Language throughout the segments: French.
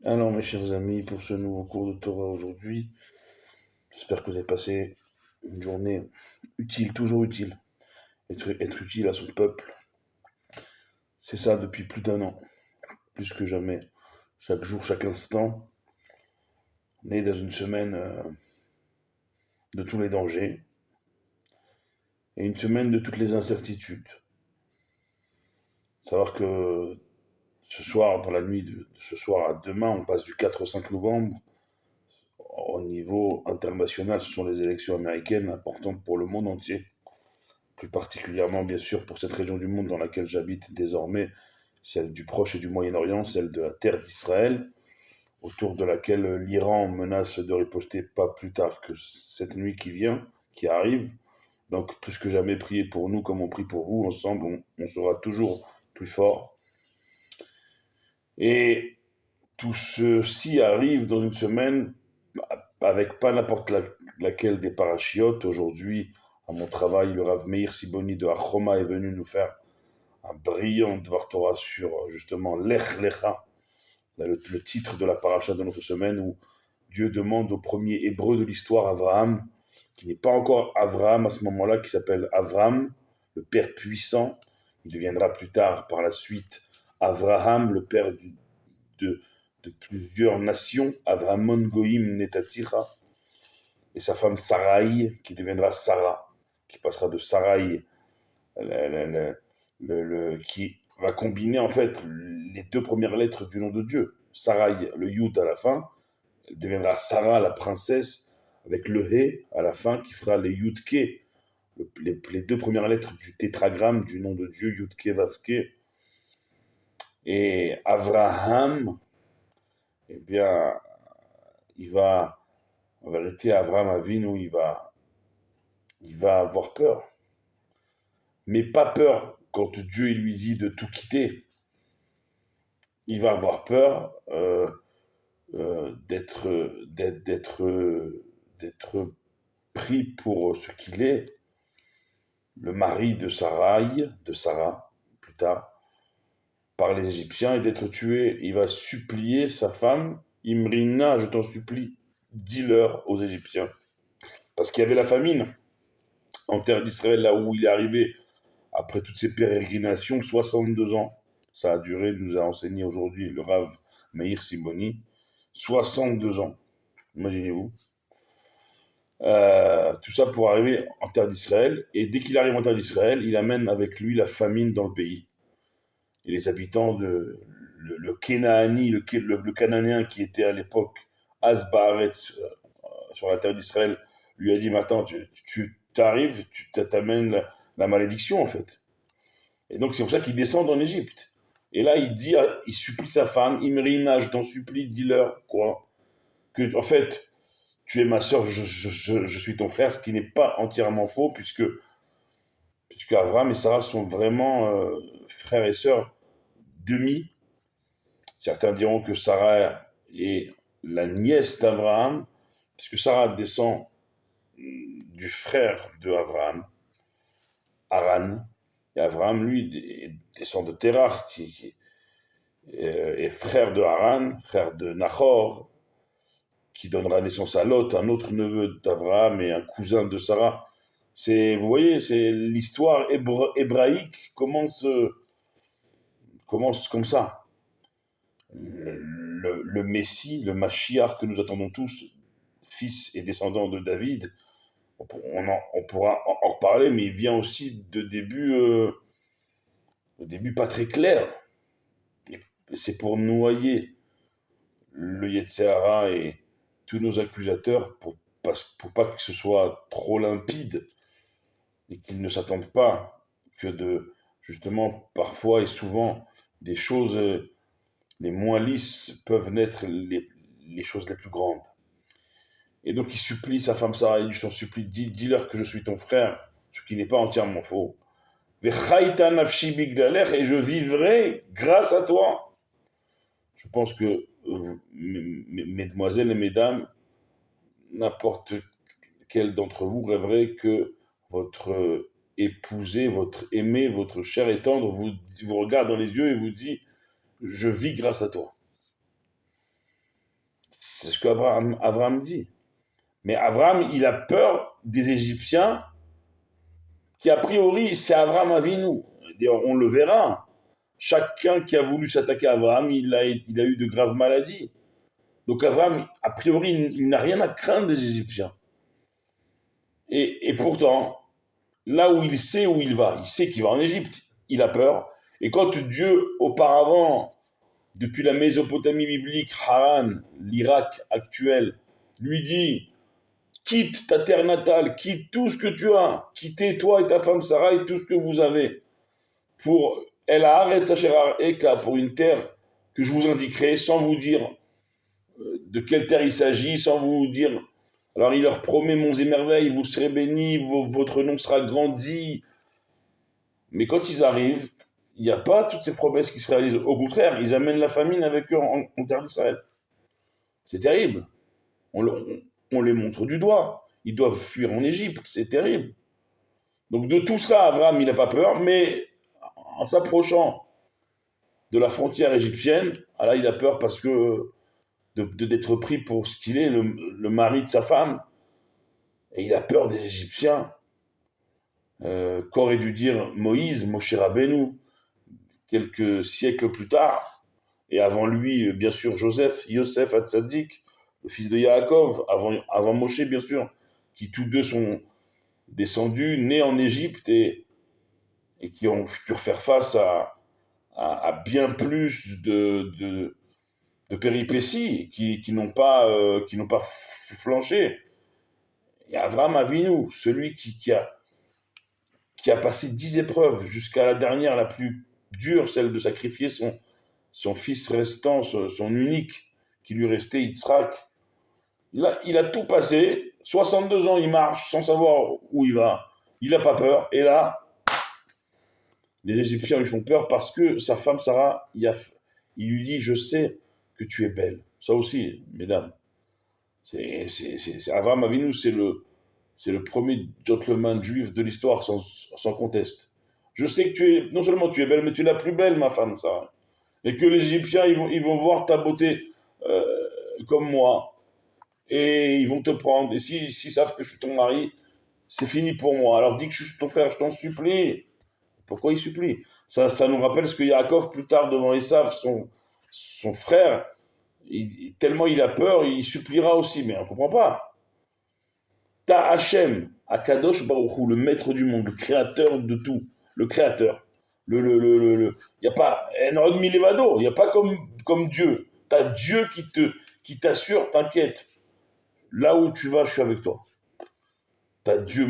Alors, mes chers amis, pour ce nouveau cours de Torah aujourd'hui, j'espère que vous avez passé une journée utile, toujours utile. Être utile à son peuple, c'est ça depuis plus d'un an, plus que jamais. Chaque jour, chaque instant, on est dans une semaine de tous les dangers et une semaine de toutes les incertitudes. Savoir que ce soir, dans la nuit de ce soir à demain, on passe du 4 au 5 novembre. Au niveau international, ce sont les élections américaines importantes pour le monde entier. Plus particulièrement bien sûr pour cette région du monde dans laquelle j'habite désormais, celle du Proche et du Moyen-Orient, celle de la terre d'Israël, autour de laquelle l'Iran menace de riposter pas plus tard que cette nuit qui vient, qui arrive. Donc plus que jamais, priez pour nous comme on prie pour vous, ensemble on sera toujours plus fort. Et tout ceci arrive dans une semaine avec pas n'importe laquelle des parachiotes. Aujourd'hui, à mon travail, le Rav Meir Siboni de Achoma est venu nous faire un brillant Dvar Torah sur justement Lech Lecha, le titre de la paracha de notre semaine, où Dieu demande au premier hébreu de l'histoire, Abraham, qui n'est pas encore Abraham à ce moment-là, qui s'appelle Avram, le Père puissant. Il deviendra plus tard, par la suite, Abraham, le Père de, de plusieurs nations, Avramon Goïm Netatira, et sa femme Sarai, qui deviendra Sarah, qui passera de Sarai, qui va combiner en fait les deux premières lettres du nom de Dieu. Sarai, le Yud à la fin, elle deviendra Sarah, la princesse, avec le He à la fin, qui fera les Yud Ke, les deux premières lettres du tétragramme du nom de Dieu, Yud Ke Vav Ke. Et Avraham, eh bien, il va, en vérité, Avraham Avinu, il va avoir peur. Mais pas peur quand Dieu il lui dit de tout quitter. Il va avoir peur d'être pris pour ce qu'il est, le mari de Sarah, plus tard, par les Égyptiens, et d'être tué. Il va supplier sa femme, Imrina, je t'en supplie, dis-leur aux Égyptiens. Parce qu'il y avait la famine en terre d'Israël, là où il est arrivé, après toutes ces pérégrinations, 62 ans. Ça a duré, nous a enseigné aujourd'hui le Rav Meir Simoni, 62 ans, imaginez-vous. Tout ça pour arriver en terre d'Israël. Et dès qu'il arrive en terre d'Israël, il amène avec lui la famine dans le pays. Et les habitants de le Kénaani, le Cananéen qui était à l'époque Asbaretz sur la terre d'Israël, lui a dit, maintenant tu t'arrives, tu t'amènes la malédiction en fait. Et donc c'est pour ça qu'il descend en Égypte. Et là il dit, il supplie sa femme, Imrina, je t'en supplie, dis-leur quoi, que en fait tu es ma sœur, je suis ton frère, ce qui n'est pas entièrement faux, puisque Abraham et Sarah sont vraiment frères et sœurs demi. Certains diront que Sarah est la nièce d'Abraham, puisque Sarah descend du frère de Abraham, Haran, et Abraham, lui, descend de Terach, qui est frère de Haran, frère de Nahor, qui donnera naissance à Lot, un autre neveu d'Abraham et un cousin de Sarah. Vous voyez, c'est l'histoire hébraïque commence comme ça. Le Messie, le Mashiach que nous attendons tous, fils et descendant de David, on pourra en reparler, mais il vient aussi de début pas très clair. Et c'est pour noyer le Yetzirah et tous nos accusateurs pour pas que ce soit trop limpide et qu'ils ne s'attendent pas que justement, parfois et souvent, des choses les moins lisses peuvent naître les choses les plus grandes. Et donc il supplie sa femme Sarah, il dit, je t'en supplie, dis-leur que je suis ton frère, ce qui n'est pas entièrement faux. Et je vivrai grâce à toi. Je pense que, mesdemoiselles et mesdames, n'importe quel d'entre vous rêverait que votre épousé, votre aimé, votre cher et tendre vous regarde dans les yeux et vous dit « Je vis grâce à toi ». C'est ce qu'Abraham dit. Mais Abraham, il a peur des Égyptiens, qui a priori, c'est Abraham Avinu. D'ailleurs, on le verra. Chacun qui a voulu s'attaquer à Abraham, il a eu de graves maladies. Donc Abraham, a priori, il n'a rien à craindre des Égyptiens. Et pourtant, là où il sait il sait qu'il va en Égypte, il a peur. Et quand Dieu, auparavant, depuis la Mésopotamie biblique, Haran, l'Irak actuel, lui dit: quitte ta terre natale, quitte tout ce que tu as, quittez toi et ta femme Sarah et tout ce que vous avez, pour El Haaretz Asher Eka, pour une terre que je vous indiquerai, sans vous dire de quelle terre il s'agit, sans vous dire. Alors il leur promet monts et merveilles, vous serez bénis, votre nom sera grandi. Mais quand ils arrivent, il n'y a pas toutes ces promesses qui se réalisent. Au contraire, ils amènent la famine avec eux en terre d'Israël. C'est terrible. On les montre du doigt. Ils doivent fuir en Égypte. C'est terrible. Donc de tout ça, Abraham, il n'a pas peur, mais en s'approchant de la frontière égyptienne, là, il a peur parce que d'être pris pour ce qu'il est, le mari de sa femme. Et il a peur des Égyptiens. Qu'aurait dû dire Moïse, Moshe Rabbeinu, quelques siècles plus tard, et avant lui, bien sûr, Yosef Hatzadik, le fils de Yaakov, avant Moshe, bien sûr, qui tous deux sont descendus, nés en Égypte, et qui ont dû faire face à bien plus de péripéties, qui n'ont pas flanché. Et Abraham Avinu, celui qui a passé 10 épreuves, jusqu'à la dernière, la plus dure, celle de sacrifier son fils restant, son unique, qui lui restait, Yitzhak. Il a tout passé, 62 ans, il marche sans savoir où il va, il n'a pas peur, et là, les Égyptiens lui font peur parce que sa femme Sarah, il lui dit: je sais que tu es belle. Ça aussi, mesdames, Abraham Avinu, c'est le premier gentleman juif de l'histoire, sans conteste. Je sais que non seulement tu es belle, mais tu es la plus belle, ma femme, Sarah. Et que les Égyptiens, ils vont voir ta beauté comme moi. Et ils vont te prendre. Et s'ils savent que je suis ton mari, c'est fini pour moi. Alors dis que je suis ton frère, je t'en supplie. Pourquoi il supplie? Ça nous rappelle ce que Yaakov, plus tard, devant Esav, son frère, tellement il a peur, il suppliera aussi. Mais on ne comprend pas. Ta Hachem, Akadosh Baruch Hu, le maître du monde, le créateur de tout, le créateur. Il n'y a pas Enrod Milevado, il n'y a pas comme Dieu. Tu as Dieu qui t'assure, t'inquiète. Là où tu vas, je suis avec toi. Tu as Dieu.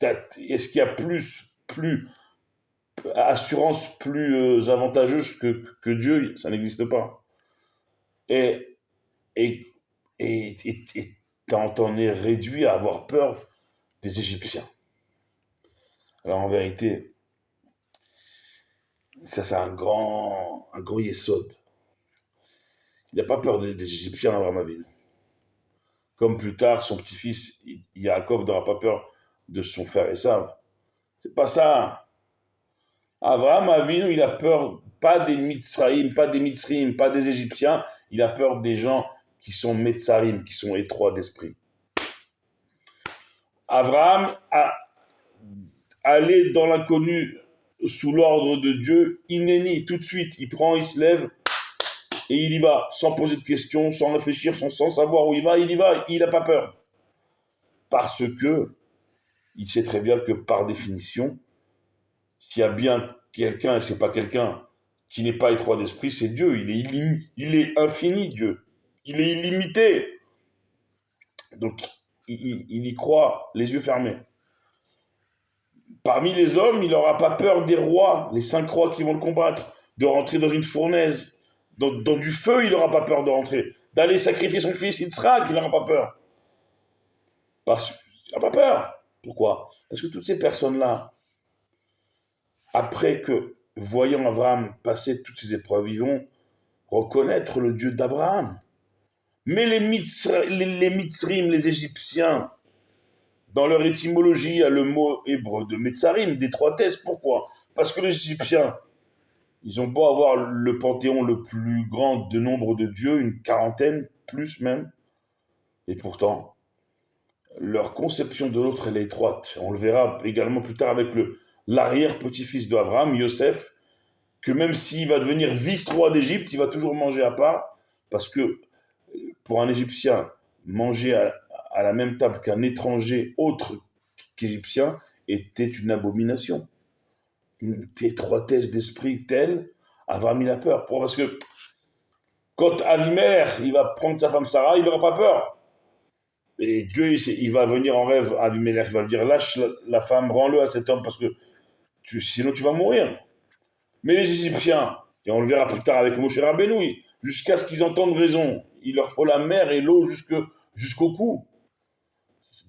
Est-ce qu'il y a plus assurance plus avantageuse que Dieu? Ça n'existe pas. Et t'en es réduit à avoir peur des Égyptiens. Alors en vérité, ça c'est un grand yesod. Il n'a pas peur des Égyptiens, Abraham Avinu. Comme plus tard, son petit-fils Yaakov n'aura pas peur de son frère Esav. C'est pas ça. Abraham Avinu, il a peur pas des Mitzraïm, pas des Mitzrim, pas des Égyptiens. Il a peur des gens qui sont Metzarim, qui sont étroits d'esprit. Abraham a allé dans l'inconnu sous l'ordre de Dieu, inéni, tout de suite. Il se lève et il y va, sans poser de questions, sans réfléchir, sans savoir où il va, il n'a pas peur. Parce que il sait très bien que par définition, s'il y a bien quelqu'un, et c'est pas quelqu'un qui n'est pas étroit d'esprit, c'est Dieu. Il est infini, Dieu. Il est illimité. Donc, il y croit les yeux fermés. Parmi les hommes, il n'aura pas peur des rois, les 5 rois qui vont le combattre, de rentrer dans une fournaise, dans du feu, il n'aura pas peur de rentrer. D'aller sacrifier son fils Yitzhak, il n'aura pas peur. Il n'a pas peur. Pourquoi? Parce que toutes ces personnes-là, après que, voyant Abraham passer toutes ces épreuves, ils vont reconnaître le Dieu d'Abraham. Mais les Mitzrim, les Égyptiens, dans leur étymologie, il y a le mot hébreu de Metzarim, d'étroitesse. Pourquoi? Parce que les Égyptiens, ils ont beau avoir le panthéon le plus grand de nombre de dieux, une quarantaine, plus même. Et pourtant, leur conception de l'autre, elle est étroite. On le verra également plus tard avec l'arrière-petit-fils d'Abraham, Yosef, que même s'il va devenir vice-roi d'Égypte, il va toujours manger à part, parce que pour un Égyptien, manger à la même table qu'un étranger autre qu'Égyptien était une abomination. Une étroitesse d'esprit telle, Abraham il a peur. Pourquoi? Parce que quand Avimelech, il va prendre sa femme Sarah, il n'aura pas peur. Et Dieu, il va venir en rêve à Avimelech, il va lui dire, lâche la femme, rends-le à cet homme, parce que sinon tu vas mourir. Mais les Égyptiens, et on le verra plus tard avec Moshe Rabbeinu, jusqu'à ce qu'ils entendent raison, il leur faut la mer et l'eau jusqu'au cou.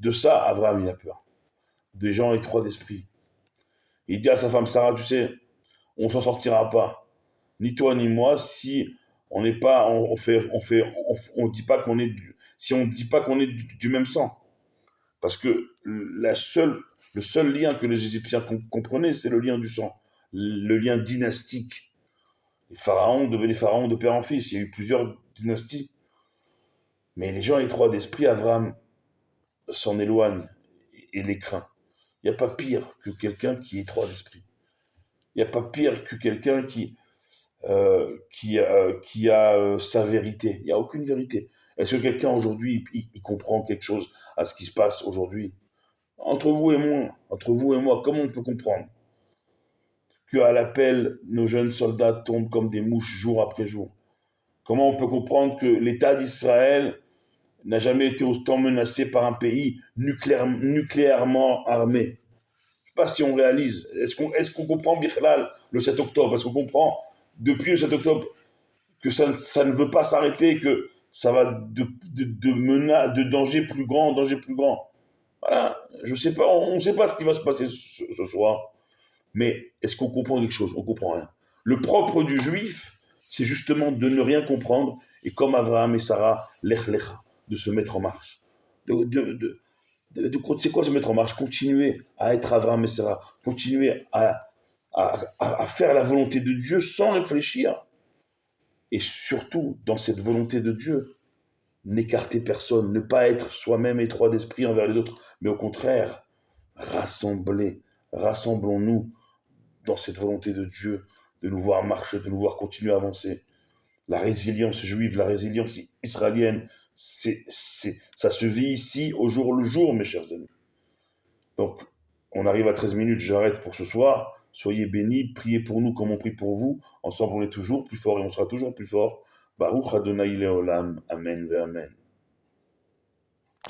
De ça, Abraham, il a peur. Des gens étroits d'esprit. Il dit à sa femme Sarah, tu sais, on s'en sortira pas, ni toi ni moi, si on n'est pas, on dit pas qu'on est, si on dit pas qu'on est du même sang. Parce que le seul lien que les Égyptiens comprenaient, c'est le lien du sang, le lien dynastique. Les pharaons devenaient pharaons de père en fils. Il y a eu plusieurs dynasties. Mais les gens étroits d'esprit, Abraham s'en éloigne et les craint. Il n'y a pas pire que quelqu'un qui est étroit d'esprit. Il n'y a pas pire que quelqu'un qui a sa vérité. Il n'y a aucune vérité. Est-ce que quelqu'un aujourd'hui, il comprend quelque chose à ce qui se passe aujourd'hui? Entre vous et moi, comment on peut comprendre qu'à l'appel, nos jeunes soldats tombent comme des mouches jour après jour? Comment on peut comprendre que l'État d'Israël n'a jamais été autant menacé par un pays nucléairement armé? Je ne sais pas si on réalise. Est-ce qu'on comprend Bichlal le 7 octobre? Est-ce qu'on comprend depuis le 7 octobre que ça ne veut pas s'arrêter, que ça va de danger plus grand en danger plus grand? Voilà, je sais pas, on ne sait pas ce qui va se passer ce soir, mais est-ce qu'on comprend quelque chose? On comprend rien. Le propre du juif, c'est justement de ne rien comprendre, et comme Abraham et Sarah, lech lecha, de se mettre en marche. C'est quoi se mettre en marche? Continuer à être Abraham et Sarah, continuer à faire la volonté de Dieu sans réfléchir. Et surtout, dans cette volonté de Dieu, n'écarter personne, ne pas être soi-même étroit d'esprit envers les autres, mais au contraire, rassemblons-nous dans cette volonté de Dieu, de nous voir marcher, de nous voir continuer à avancer. La résilience juive, la résilience israélienne, ça se vit ici au jour le jour, mes chers amis. Donc, on arrive à 13 minutes, j'arrête pour ce soir. Soyez bénis, priez pour nous comme on prie pour vous. Ensemble, on est toujours plus fort et on sera toujours plus fort. Baruch Adonai Leolam. Amen ve Amen.